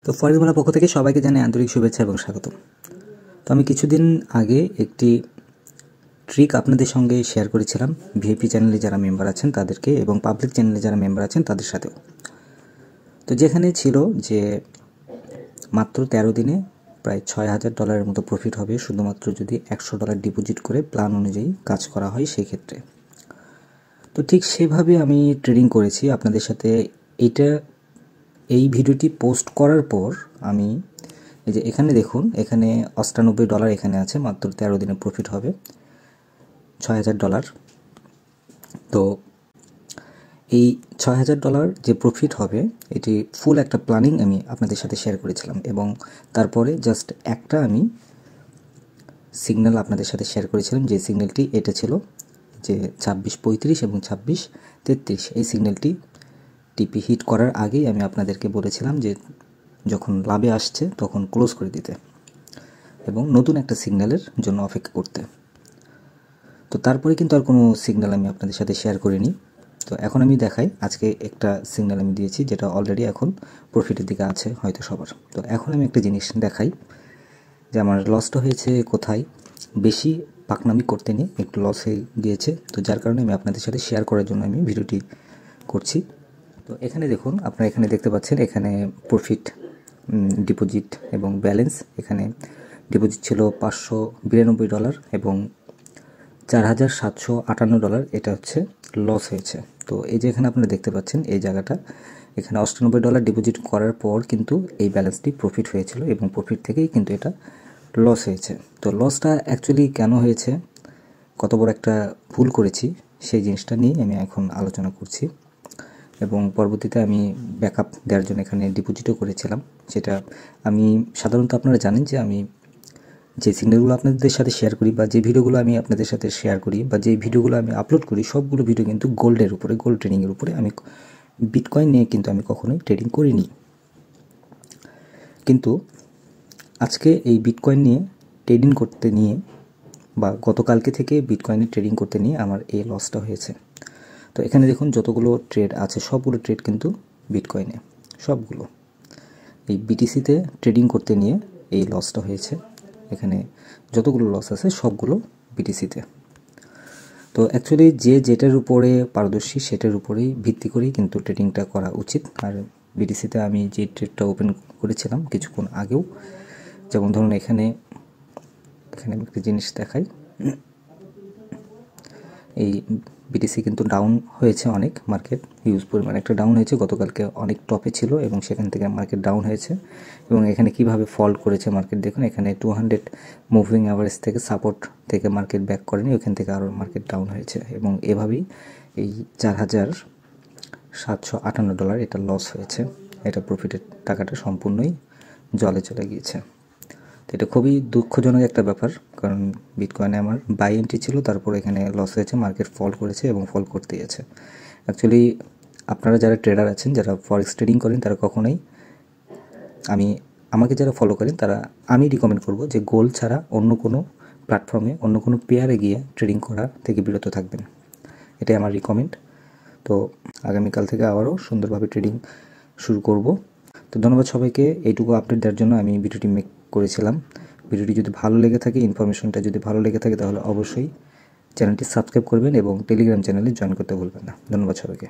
তো ফরিদমালার পক্ষ থেকে সবাইকে জানাই আন্তরিক শুভেচ্ছা এবং স্বাগতম। তো আমি কিছুদিন আগে একটি ট্রিক আপনাদের সঙ্গে শেয়ার করেছিলাম ভিআইপি চ্যানেলে যারা মেম্বার আছেন তাদেরকে এবং পাবলিক চ্যানেলে যারা মেম্বার আছেন তাদের সাথেও। তো যেখানে ছিল যে মাত্র 13 দিনে প্রায় $6,000 মতো প্রফিট হবে শুধুমাত্র যদি $100 ডিপোজিট করে প্ল্যান অনুযায়ী কাজ করা হয় সেই ক্ষেত্রে। তো ঠিক সেভাবে আমি ট্রেডিং করেছি আপনাদের সাথে। এই ভিডিওটি পোস্ট করার পর আমি এই যে এখানে দেখুন, এখানে $98 এখানে আছে, মাত্র 13 দিনে প্রফিট হবে $6,000। তো এই $6,000 যে প্রফিট হবে এটি ফুল একটা প্ল্যানিং আমি আপনাদের সাথে শেয়ার করেছিলাম এবং তারপরে জাস্ট একটা আমি সিগন্যাল আপনাদের সাথে শেয়ার করেছিলাম, যে সিগন্যালটি এটা ছিল যে 26.35 এবং 26.33। এই সিগন্যালটি টিপি হিট করার আগেই আমি আপনাদেরকে বলেছিলাম যে যখন লাভে আসছে তখন ক্লোজ করে দিতে এবং নতুন একটা সিগন্যালের জন্য অপেক্ষা করতে। তো তারপরে কিন্তু আর কোনো সিগন্যাল আমি আপনাদের সাথে শেয়ার করিনি। তো এখন আমি দেখাই, আজকে একটা সিগন্যাল আমি দিয়েছি যেটা অলরেডি এখন প্রফিটের দিকে আছে হয়তো সবার। তো এখন আমি একটা জিনিস দেখাই যে আমার লসটা হয়েছে কোথায়। বেশি পাকনামি করতে নিয়ে একটু লস হয়ে গিয়েছে, তো যার কারণে আমি আপনাদের সাথে শেয়ার করার জন্য আমি ভিডিওটি করছি। তো এখানে দেখুন, আপনারা এখানে দেখতে পাচ্ছেন এখানে প্রফিট, ডিপোজিট এবং ব্যালেন্স। এখানে ডিপোজিট ছিল $592 এবং $4,758 এটা হচ্ছে লস হয়েছে। তো এই যে এখানে আপনারা দেখতে পাচ্ছেন এই জায়গাটা, এখানে $98 ডিপোজিট করার পর কিন্তু এই ব্যালেন্সটি প্রফিট হয়েছিল এবং প্রফিট থেকেই কিন্তু এটা লস হয়েছে। তো লসটা অ্যাকচুয়ালি কেন হয়েছে, কত বড় একটা ভুল করেছি সেই জিনিসটা নিয়ে আমি এখন আলোচনা করছি এবং পরবর্তীতে আমি ব্যাকআপ দেওয়ার জন্য এখানে ডিপোজিটও করেছিলাম। সেটা আমি সাধারণত আপনারা জানেন যে আমি যে সিগন্যালগুলো আপনাদের সাথে শেয়ার করি বা যে ভিডিওগুলো আমি আপনাদের সাথে শেয়ার করি বা যে ভিডিওগুলো আমি আপলোড করি সবগুলো ভিডিও কিন্তু গোল্ডের উপরে, গোল্ড ট্রেডিংয়ের উপরে। আমি বিটকয়েন নিয়ে কিন্তু আমি কখনোই ট্রেডিং করিনি। কিন্তু আজকে এই বিটকয়েন নিয়ে ট্রেডিং করতে নিয়ে বা গতকালকে থেকে বিটকয়েনে ট্রেডিং করতে নিয়ে আমার এই লসটা হয়েছে। তো এখানে দেখুন যতগুলো ট্রেড আছে সবগুলো ট্রেড কিন্তু বিটকয়েনে, সবগুলো এই বিটিসিতে ট্রেডিং করতে নিয়ে এই লসটা হয়েছে। এখানে যতগুলো লস আছে সবগুলো বিটিসিতে। তো অ্যাকচুয়ালি যে যেটার উপরে পারদর্শী সেটার উপরেই ভিত্তি করেই কিন্তু ট্রেডিংটা করা উচিত। আর বিটিসিতে আমি যে ট্রেডটা ওপেন করেছিলাম কিছুক্ষণ আগেও, যেমন ধরুন এখানে আমি একটা জিনিস দেখাই, এই বিটিসি কিন্তু ডাউন হয়েছে অনেক, মার্কেট হিউজ পরিমাণে একটা ডাউন হয়েছে। গতকালকে অনেক টপে ছিল এবং সেখান থেকে মার্কেট ডাউন হয়েছে এবং এখানে কিভাবে ফল করেছে মার্কেট দেখুন। এখানে 200 মুভিং অ্যাভারেজ থেকে সাপোর্ট থেকে মার্কেট ব্যাক করেনি, ওখান থেকে আরও মার্কেট ডাউন হয়েছে এবং এভাবেই এই $4,758 এটা লস হয়েছে। এটা প্রফিটের টাকাটা সম্পূর্ণই জলে চলে গিয়েছে। তো এটা খুবই দুঃখজনক একটা ব্যাপার, কারণ বিটকয়েনে আমার বাই এন্ট্রি ছিল, তারপর এখানে লস হয়েছে, মার্কেট ফল করেছে এবং ফল করতেই আছে। অ্যাকচুয়ালি আপনারা যারা ট্রেডার আছেন, যারা ফরেক্স ট্রেডিং করেন, তারা কখনোই আমাকে যারা ফলো করেন আমি রিকমেন্ড করব যে গোল্ড ছাড়া অন্য কোনো প্ল্যাটফর্মে, অন্য কোনো পেয়ারে গিয়ে ট্রেডিং করা থেকে বিরত থাকবেন। এটাই আমার রিকমেন্ড। তো আগামীকাল থেকে আবারও সুন্দরভাবে ট্রেডিং শুরু করব। তো ধন্যবাদ সবাইকে। এইটুকু আপডেট দেওয়ার জন্য আমি ভিডিওটি মেক করেছিলাম। ভিডিওটি যদি ভালো লেগে থাকে, ইনফরমেশনটা যদি ভালো লেগে থাকে, তাহলে অবশ্যই চ্যানেলটি সাবস্ক্রাইব করবেন এবং টেলিগ্রাম চ্যানেলে জয়েন করতে ভুলবেন না। ধন্যবাদ সবাইকে।